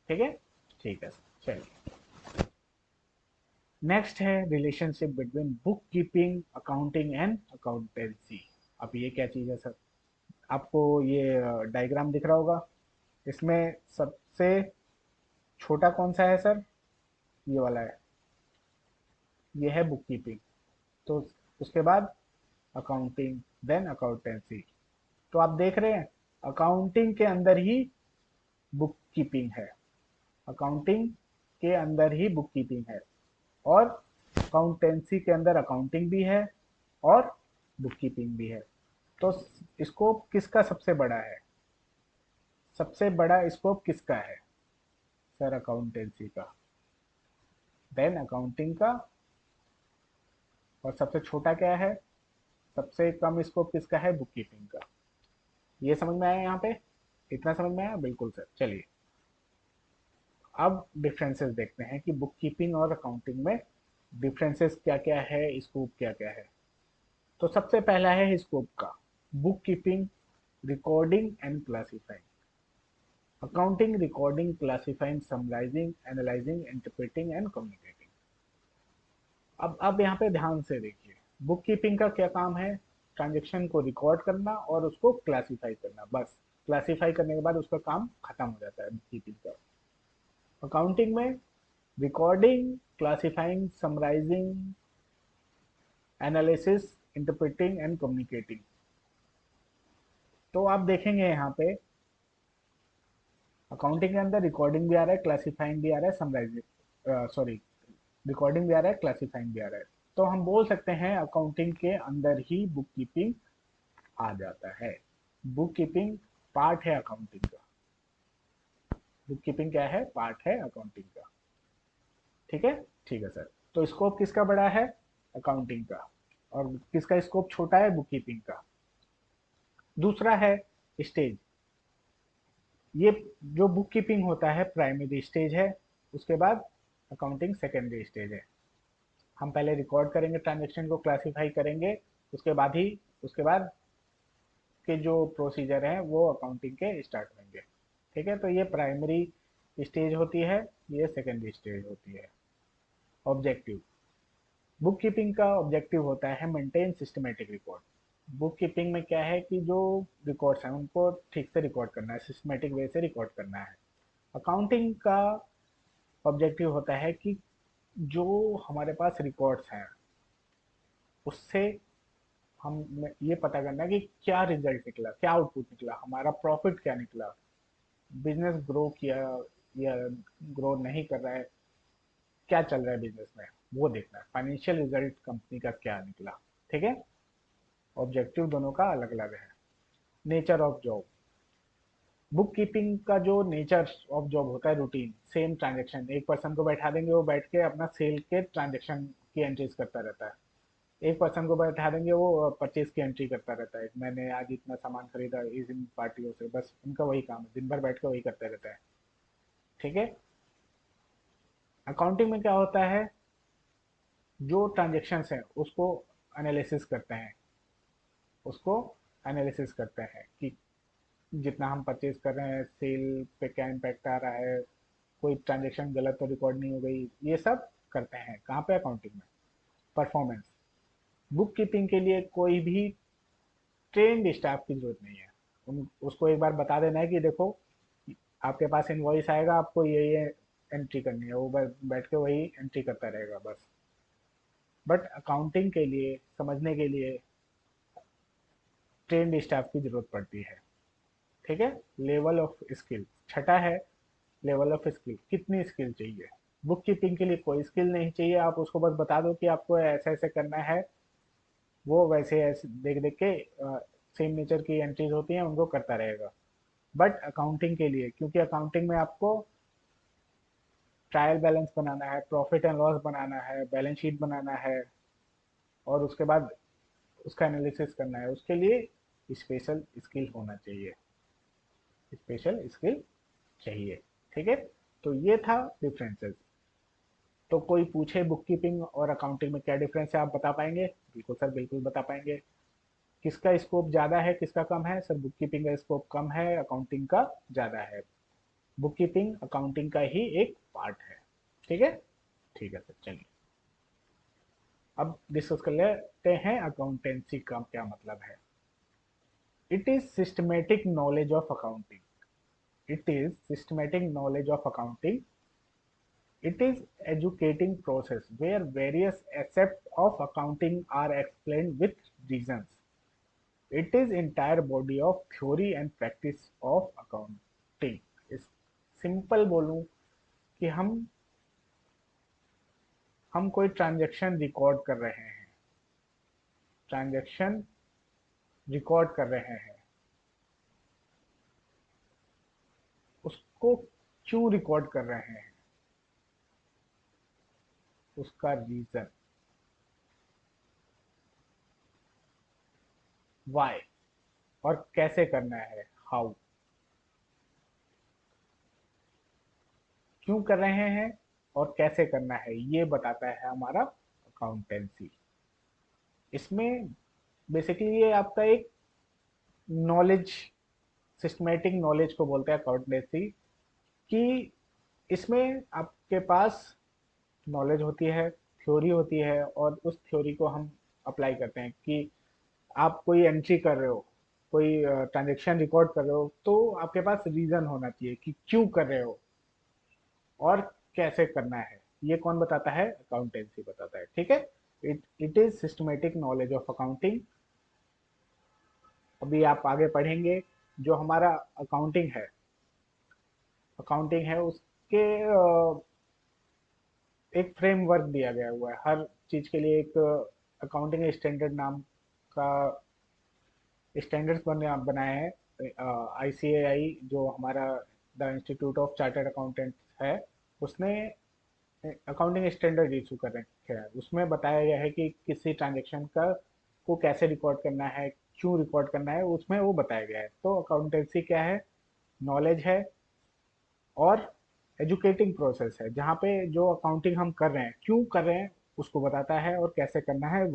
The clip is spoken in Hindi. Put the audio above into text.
ठीक है, ठीक है। चलिए, नेक्स्ट है relationship between book keeping, accounting and accountancy. अब ये क्या चीज़ है सर? आपको ये डायग्राम दिख रहा होगा। इसमें सबसे छोटा कौन सा है सर? ये वाला है। ये है बुक कीपिंग। तो उसके बाद अकाउंटिंग, देन अकाउंटेंसी। तो आप देख रहे हैं, अकाउंटिंग के अंदर ही बुक कीपिंग है। अकाउंटिंग के अंदर ही बुक कीपिंग है, और अकाउंटेंसी के अंदर अकाउंटिंग भी है और बुक कीपिंग भी है। तो स्कोप किसका सबसे बड़ा है? सबसे बड़ा स्कोप किसका है सर? अकाउंटेंसी का, देन अकाउंटिंग का, और सबसे छोटा क्या है? सबसे कम स्कोप किसका है? बुक कीपिंग का। ये समझ में आया यहाँ पे? इतना समझ में आया? बिल्कुल सर। चलिए, अब डिफरेंसेस देखते हैं कि बुक कीपिंग और अकाउंटिंग में डिफरेंसेस क्या क्या है, स्कोप क्या क्या है। तो सबसे पहला है स्कोप का। Book keeping, recording and classifying. Accounting, recording, classifying, summarising, analysing, interpreting and communicating. अब यहाँ पे ध्यान से देखिए, बुक कीपिंग का क्या काम है? ट्रांजेक्शन को रिकॉर्ड करना और उसको क्लासिफाई करना, बस। क्लासिफाई करने के बाद उसका काम खत्म हो जाता है बुक कीपिंग का। अकाउंटिंग में recording, classifying, summarising, analysis, interpreting and communicating. तो आप देखेंगे यहाँ पे, अकाउंटिंग के अंदर रिकॉर्डिंग भी आ रहा है, क्लासिफाइंग भी आ रहा है, समराइजिंग, सॉरी, रिकॉर्डिंग भी आ रहा है, क्लासिफाइंग भी आ रहा है। तो हम बोल सकते हैं अकाउंटिंग के अंदर ही बुक कीपिंग आ जाता है। बुक कीपिंग पार्ट है अकाउंटिंग का। बुक कीपिंग क्या है? पार्ट है अकाउंटिंग का। ठीक है, ठीक है सर। तो स्कोप किसका बड़ा है? अकाउंटिंग का। और किसका स्कोप छोटा है? बुक कीपिंग का। दूसरा है स्टेज। ये जो बुक कीपिंग होता है प्राइमरी स्टेज है, उसके बाद अकाउंटिंग सेकेंडरी स्टेज है। हम पहले रिकॉर्ड करेंगे, ट्रांजेक्शन को क्लासिफाई करेंगे, उसके बाद ही, उसके बाद के जो प्रोसीजर हैं वो अकाउंटिंग के स्टार्ट होंगे। ठीक है, तो ये प्राइमरी स्टेज होती है, ये सेकेंडरी स्टेज होती है। ऑब्जेक्टिव, बुक कीपिंग का ऑब्जेक्टिव होता है maintain systematic record. Book keeping में क्या है कि जो रिकॉर्ड्स हैं उनको ठीक से रिकॉर्ड करना है, सिस्टमेटिक वे से रिकॉर्ड करना है। अकाउंटिंग का ऑब्जेक्टिव होता है कि जो हमारे पास रिकॉर्ड्स हैं उससे हम ये पता करना है कि क्या रिजल्ट निकला, क्या आउटपुट निकला, हमारा प्रॉफिट क्या निकला, बिजनेस ग्रो किया या ग्रो नहीं कर रहा है, क्या चल रहा है बिजनेस में, वो देखना है। फाइनेंशियल रिजल्ट कंपनी का क्या निकला। ठीक है, ऑब्जेक्टिव दोनों का अलग अलग है। Nature of job, book keeping का जो नेचर ऑफ जॉब होता है, रूटीन, सेम ट्रांजेक्शन, एक पर्सन को बैठा देंगे, वो बैठ के अपना सेल के ट्रांजेक्शन की एंट्रीज करता रहता है। एक पर्सन को बैठा देंगे, वो परचेज की एंट्री करता रहता है, मैंने आज इतना सामान खरीदा इन पार्टियों से, बस उनका वही काम है, दिन भर बैठ के वही करते रहता है। ठीक है। अकाउंटिंग में क्या होता है, जो ट्रांजेक्शन्स हैं उसको एनालिसिस करते हैं, उसको एनालिसिस करते हैं कि जितना हम परचेज कर रहे हैं, सेल पे क्या इम्पैक्ट आ रहा है, कोई ट्रांजेक्शन गलत तो रिकॉर्ड नहीं हो गई, ये सब करते हैं। कहाँ पे? अकाउंटिंग में। परफॉर्मेंस, बुक कीपिंग के लिए कोई भी ट्रेंड स्टाफ की जरूरत नहीं है। उसको एक बार बता देना है कि देखो, आपके पास इनवॉइस आएगा, आपको ये एंट्री करनी है, वो बैठ के वही एंट्री करता रहेगा बस। बट अकाउंटिंग के लिए, समझने के लिए ट्रेंड स्टाफ की जरूरत पड़ती है। ठीक है। लेवल ऑफ स्किल, छठा है लेवल ऑफ स्किल, कितनी स्किल चाहिए? बुक कीपिंग के लिए कोई स्किल नहीं चाहिए, आप उसको बस बता दो कि आपको ऐसे ऐसे करना है, वो वैसे ऐसे देख देख के सेम नेचर की एंट्रीज होती हैं उनको करता रहेगा। बट अकाउंटिंग के लिए, क्योंकि अकाउंटिंग में आपको ट्रायल बैलेंस बनाना है, प्रॉफिट एंड लॉस बनाना है, बैलेंस शीट बनाना है, और उसके बाद उसका एनालिसिस करना है, उसके लिए स्पेशल स्किल होना चाहिए, स्पेशल स्किल चाहिए। ठीक है, तो ये था डिफरेंसेस। तो कोई पूछे बुक कीपिंग और अकाउंटिंग में क्या डिफरेंस है, आप बता पाएंगे? बिल्कुल सर, बिल्कुल बता पाएंगे। किसका स्कोप ज़्यादा है, किसका कम है? सर बुक कीपिंग का स्कोप कम है, अकाउंटिंग का ज़्यादा है। बुक कीपिंग अकाउंटिंग का ही एक पार्ट है। ठीक है, ठीक है सर, चलिए अब डिस्कस कर लेते हैं अकाउंटेंसी का क्या मतलब है। It is systematic knowledge of accounting. It is systematic knowledge of accounting. It is educating process where various aspects of accounting are explained with reasons. It is entire body of theory and practice of accounting. इस सिंपल बोलूं कि हम कोई ट्रांजैक्शन रिकॉर्ड कर रहे हैं, ट्रांजैक्शन रिकॉर्ड कर रहे हैं, उसको क्यों रिकॉर्ड कर रहे हैं, उसका रीजन, वाई, और कैसे करना है, हाउ, क्यों कर रहे हैं और कैसे करना है, ये बताता है हमारा अकाउंटेंसी। इसमें बेसिकली ये आपका एक नॉलेज, सिस्टमेटिक नॉलेज को बोलते हैं अकाउंटेंसी, कि इसमें आपके पास नॉलेज होती है, थ्योरी होती है, और उस थ्योरी को हम अप्लाई करते हैं कि आप कोई एंट्री कर रहे हो, कोई ट्रांजेक्शन रिकॉर्ड कर रहे हो, तो आपके पास रीजन होना चाहिए कि क्यों कर रहे हो और कैसे करना है। ये कौन बताता है, अकाउंटेंसी बताता है। ठीक है, it is systematic knowledge of accounting. अभी आप आगे पढ़ेंगे, जो हमारा अकाउंटिंग है उसके एक फ्रेमवर्क दिया गया हुआ है। हर चीज के लिए एक अकाउंटिंग स्टैंडर्ड नाम का स्टैंडर्ड्स बनाए हैं। आईसीएआई जो हमारा the institute of chartered accountant है, उसने अकाउंटिंग स्टैंडर्ड इशू कर रखे हैं। उसमें बताया गया है कि किसी ट्रांजेक्शन का को कैसे रिकॉर्ड करना है, क्यों रिकॉर्ड करना है, उसमें वो बताया गया है। तो अकाउंटेंसी क्या है, नॉलेज है और एजुकेटिंग प्रोसेस है, जहाँ पे जो अकाउंटिंग हम कर रहे हैं क्यों कर रहे हैं उसको बताता है, और कैसे करना है वो